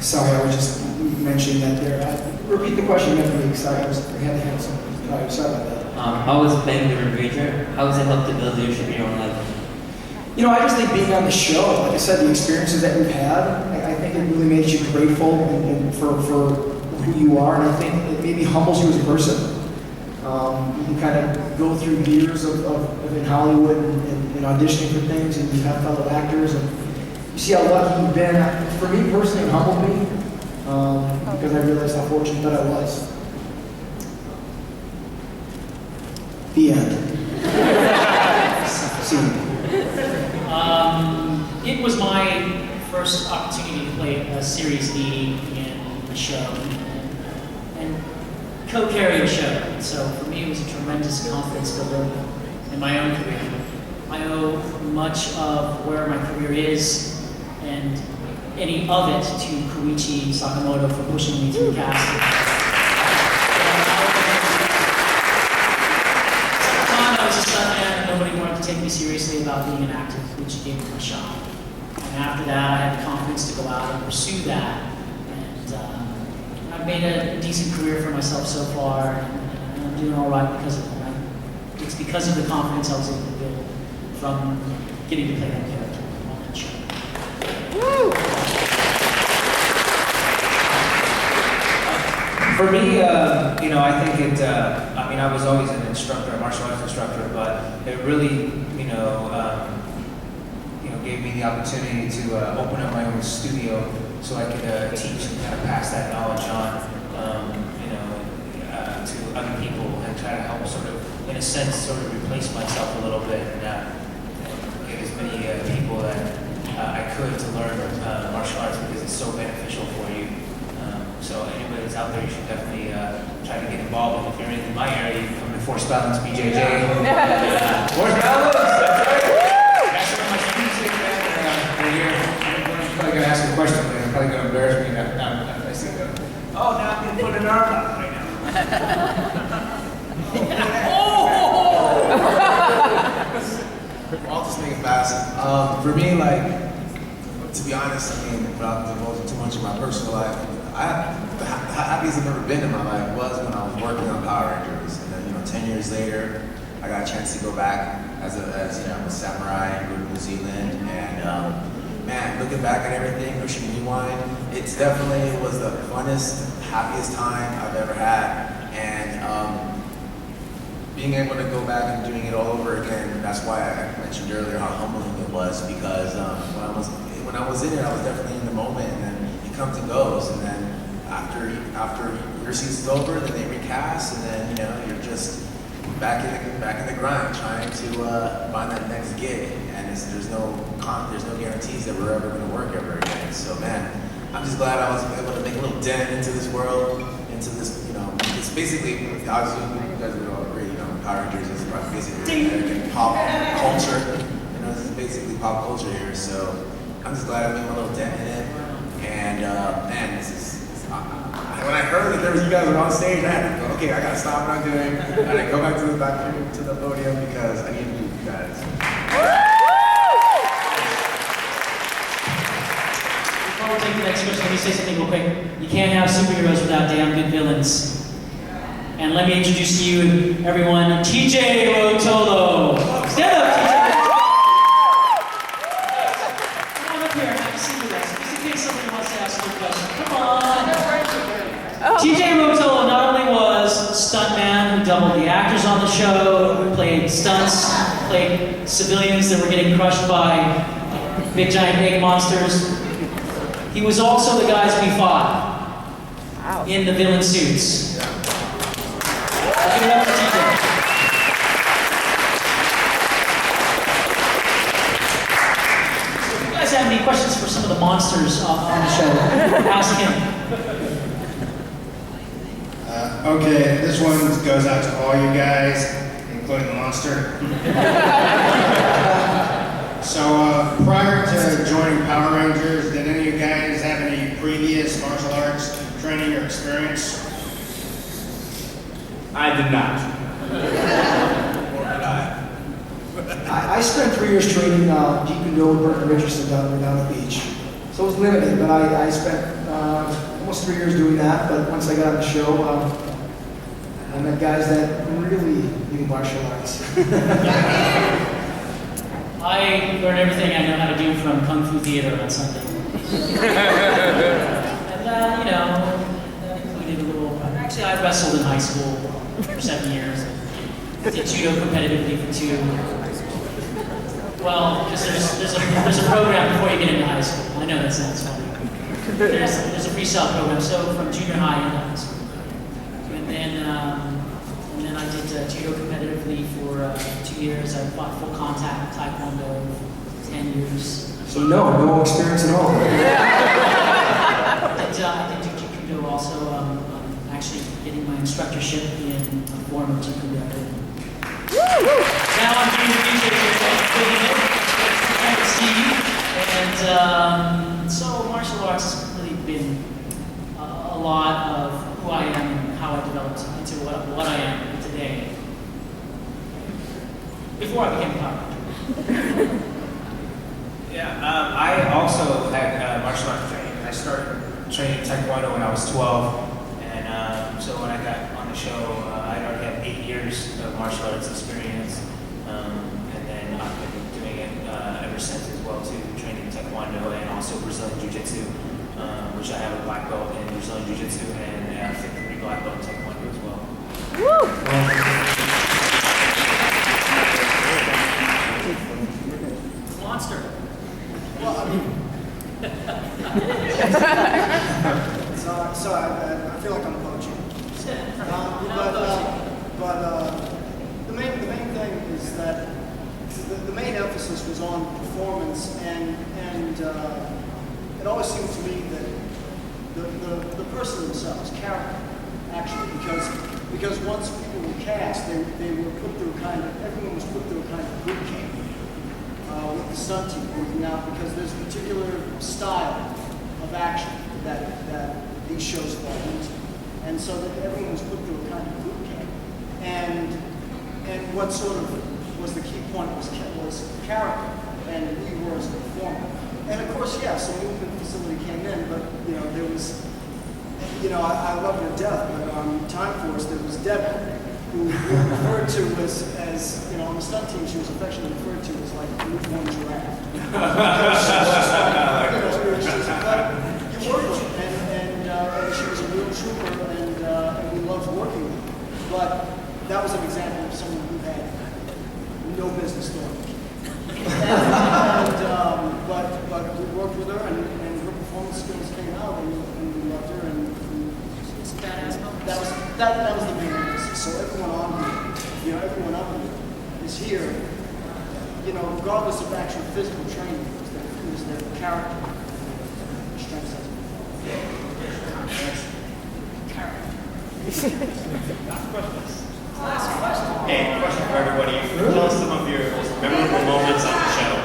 Sorry, I was just mentioning that there. Repeat the question again for me, because I had to have some. Sorry about that. How was playing the Ranger? How has it helped to build leadership in your own life? You know, I just think being on the show, like I said, the experiences that we've had, I think it really makes you grateful and for who you are, and I think it maybe humbles you as a person. You kind of go through years of in Hollywood and auditioning for things, and you have fellow actors, and you see how lucky you've been. For me personally, it humbled me because I realized how fortunate that I was. The end. See. It was my first opportunity to play a series lead in a show and co-carry a show. So for me, it was a tremendous confidence builder in my own career. I owe much of where my career is and any of it to Koichi Sakamoto for pushing me through casting. At the time, I was a stuntman and nobody wanted to take me seriously about being an actor. Koichi gave me my shot. And after that, I had the confidence to go out and pursue that. And I've made a decent career for myself so far, and I'm doing all right because of it. It's because of the confidence I was able to build from getting to play that character on that show. Woo! For me, I think it, I was always an instructor, a martial arts instructor, but it really, gave me the opportunity to open up my own studio so I could teach and kind of pass that knowledge on, to other people and try to help sort of, in a sense, sort of replace myself a little bit and get as many people that I could to learn martial arts because it's so beneficial for you. So anybody that's out there, you should definitely try to get involved. And if you're in my area, you can come to Force Balance BJJ. Force Balance, that's right. That's one of my students here. I'm probably going to ask a question, but I'm probably going to embarrass me now. I see them. Oh, now I'm going to put an arm out right now. I'll just make it fast. For me, to be honest, without divulging too much of my personal life, the happiest I've ever been in my life was when I was working on Power Rangers. And then, 10 years later, I got a chance to go back as a samurai and go to New Zealand. And man, looking back at everything, pushing rewind, it's definitely was the funnest, happiest time I've ever had. And being able to go back and doing it all over again, that's why I mentioned earlier how humbling it was, because when I was in it, I was definitely in the moment, and then it comes and goes, and then after your season's over, then they recast, and then you're just back in the grind, trying to find that next gig, and there's no guarantees that we're ever going to work ever again. So man, I'm just glad I was able to make a little dent into this world, into this, it's basically, obviously you guys would all agree, Power Rangers is basically American pop culture. This is basically pop culture here, so I'm just glad I made my little dent in it. And man, when I heard that you guys were on stage, I had to go, okay, I gotta stop what I'm doing. I gotta go back to the podium because I need to meet you guys. Before we take the next question, let me say something real quick. You can't have superheroes without damn good villains. And let me introduce to you, everyone, TJ Rotolo. Stand up, TJ. Come on up here, have a seat with us, just in case somebody wants to ask you a question. Come on. TJ Rotolo not only was a stuntman who doubled the actors on the show, who played stunts, played civilians that were getting crushed by big giant egg monsters, he was also the guys we fought in the villain suits. Give it up for TJ. So if you guys have any questions for some of the monsters on the show, ask him. Okay, this one goes out to all you guys, including the monster. So prior to joining Power Rangers, did any of you guys have any previous martial arts training or experience? I did not. I spent 3 years training Jeet Kune Do with Burton Richardson down at the beach. So it was limited, but I spent almost 3 years doing that. But once I got on the show, I met guys that really knew martial arts. I learned everything I know how to do from Kung Fu Theater on Sunday. And, you know, that included a little, actually I wrestled in high school for 7 years. I did judo competitively for 2. Well, because there's a program before you get into high school. I know that sounds funny. There's a freestyle program, so from junior high into high school. And then I did judo competitively for 2 years. I fought full contact taekwondo for 10 years. So no experience at all. I did judo also. I'm actually getting my instructorship in a form of judo. Now I'm doing the music with Steve. And so martial arts has really been a lot of who I am and how I developed into what I am today. Before I became a power ranger. Yeah, I also had martial arts training. I started training Taekwondo when I was 12, and so when I got on the show, I already had 8 years of martial arts experience, and then I've been doing it ever since as well too, training Taekwondo and also Brazilian Jiu-Jitsu, which I have a black belt in Brazilian Jiu-Jitsu and a 5th-degree black belt in Taekwondo as well. Monster. Well, I mean, so I feel like I'm coaching. But the main thing is that the main emphasis was on performance, and it always seemed to me that the person themselves, character, actually, because once people were cast, they were put through everyone was put through a kind of boot camp. With the stunt team working out, because there's a particular style of action that these shows fall into, and so that everyone was put through a kind of boot camp. And what sort of was the key point was character, and we were as a performer. And of course, yes, a movement facility came in, but there was, I love her to death, but on Time Force there was Debbie, who we referred to as on the stunt team, she was affectionately referred to as like a lukewarm giraffe. Because she was just like, you worked with her, and she was a real trooper, and we loved working with her. But that was an example of someone who had no business doing it. But we worked with her, and her performance skills came out, and we loved her, and that was the main emphasis. So everyone on here, everyone up here is here, regardless of actual physical training, it was their character, their strengths as Last question. Hey, question for everybody. Tell us some of your most memorable moments on the show.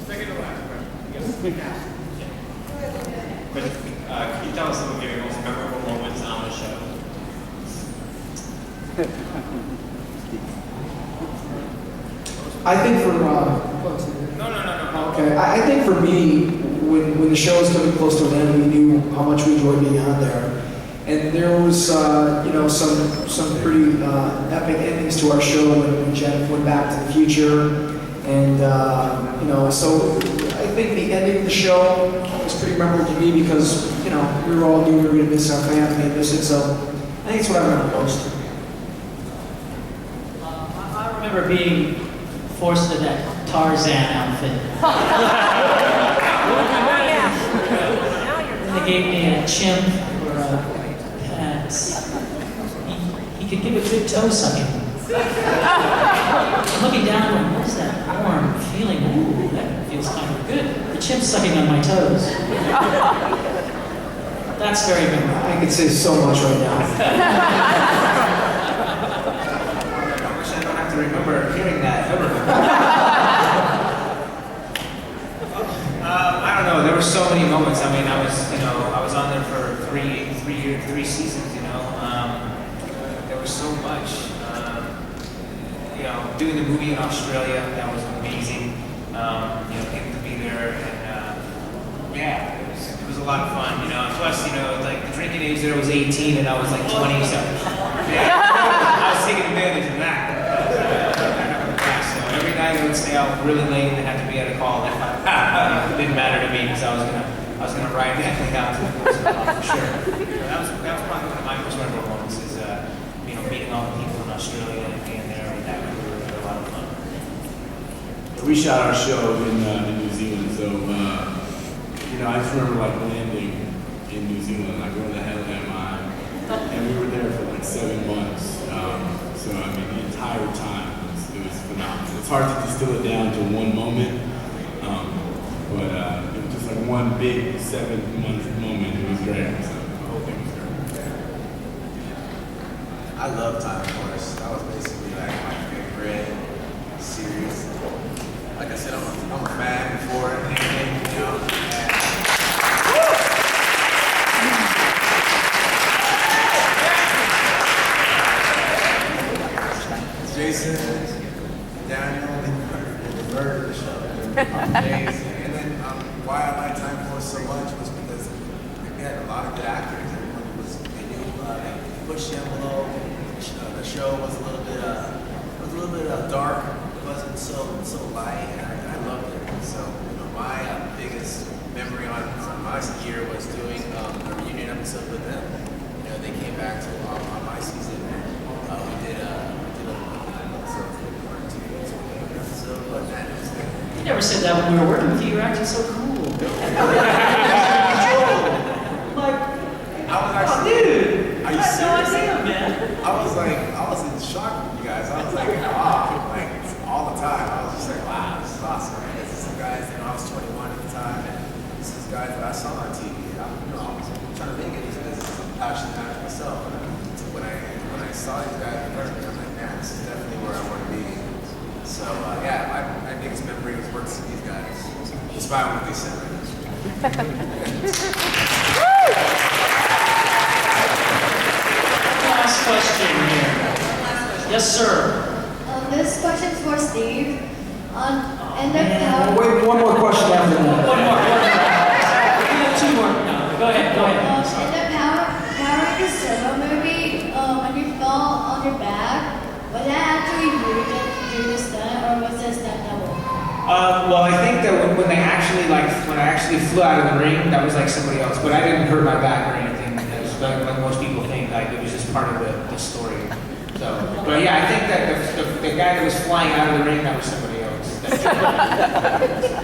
Second to last question. Can you tell us some of your most memorable moments on the show? I think for No. okay, I think for me, when the show was coming close to an end, we knew how much we enjoyed being on there, and there was some pretty epic endings to our show when Jeff went back to the future, and so I think the ending of the show was pretty memorable to me because we were all knew we were going to miss our family and miss it, so I think it's what I remember most. I remember being forced into that Tarzan outfit. And they gave me a chimp or a pet. He could give a good toe sucking. I'm looking down and what is that warm feeling? Ooh, that feels kind of good. The chimp's sucking on my toes. That's very memorable. I could say so much right now. I wish I don't have to remember hearing that ever. I don't know. There were so many moments. I mean, I was on there for three seasons. There was so much. Doing the movie in Australia, that was amazing. Getting to be there and Yeah, it was a lot of fun, you know. Plus, you know, like the drinking age there was 18 and I was like 20, so I was taking advantage of that. So every night I would stay out really late and had to be at a call. It didn't matter to me because I was gonna ride that thing out to the course for sure. That was probably one of my most memorable moments is you know, meeting all the people in Australia and being there with that crew. It was a lot of fun. We shot our show in New Zealand, so you know, I just remember like landing in New Zealand, like where the hell am I? And we were there for like 7 months. So I mean, the entire time it was phenomenal. It's hard to distill it down to one moment, but it was just like one big 7-month moment. It was great. So the whole thing was great. I love Time Force. That was basically like my favorite series. Like I said, I'm a fan before anything, you know. Jason, Daniel, the bird of the show. Amazing. And then why I like Time Force so much was because we had a lot of good actors. Everyone they knew they pushed the envelope. The show was a little bit dark. It wasn't so light, and I loved it. So you know, my biggest memory on my year was doing a reunion episode with them. You know, they came back to on my season. We did a You never said that when we were working with you. You're acting so cool. Like, I was actually, dude, are you I had no serious? idea, man. I was in shock with you guys. I was like, like all the time. I was just like, wow, this is awesome. This is some guys, you know, I was 21 at the time, and this is guys that I saw on TV. And I was trying to make it because I'm passionate about it myself. And when I saw you guys in person, I'm like, man, this is definitely where I want to be. So yeah, my biggest memory was working with these guys, despite what they said. Last question here. Yes, sir. This question's for Steve. And the Wait, one more question after that. One more. We have 2 more. No, go ahead. in the Power Rangers Turbo movie, when you fell on your back, was that actually you that do the stunt, or was it stunt double? Well, I think that when I actually flew out of the ring, that was like somebody else, but I didn't hurt my back or anything. It was like most people think, like it was just part of the story. So, but yeah, I think that the guy that was flying out of the ring, that was somebody else.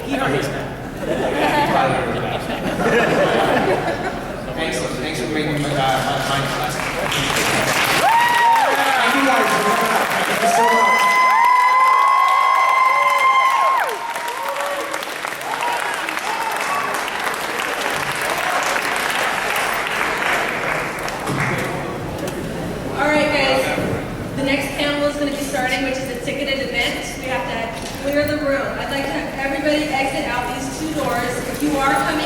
He hurt his back. He probably hurt his back. Thanks for making my mind last. Thank you guys. Thank you so much. All right, guys. The next panel is going to be starting, which is a ticketed event. We have to clear the room. I'd like to have everybody exit out these 2 doors. If you are coming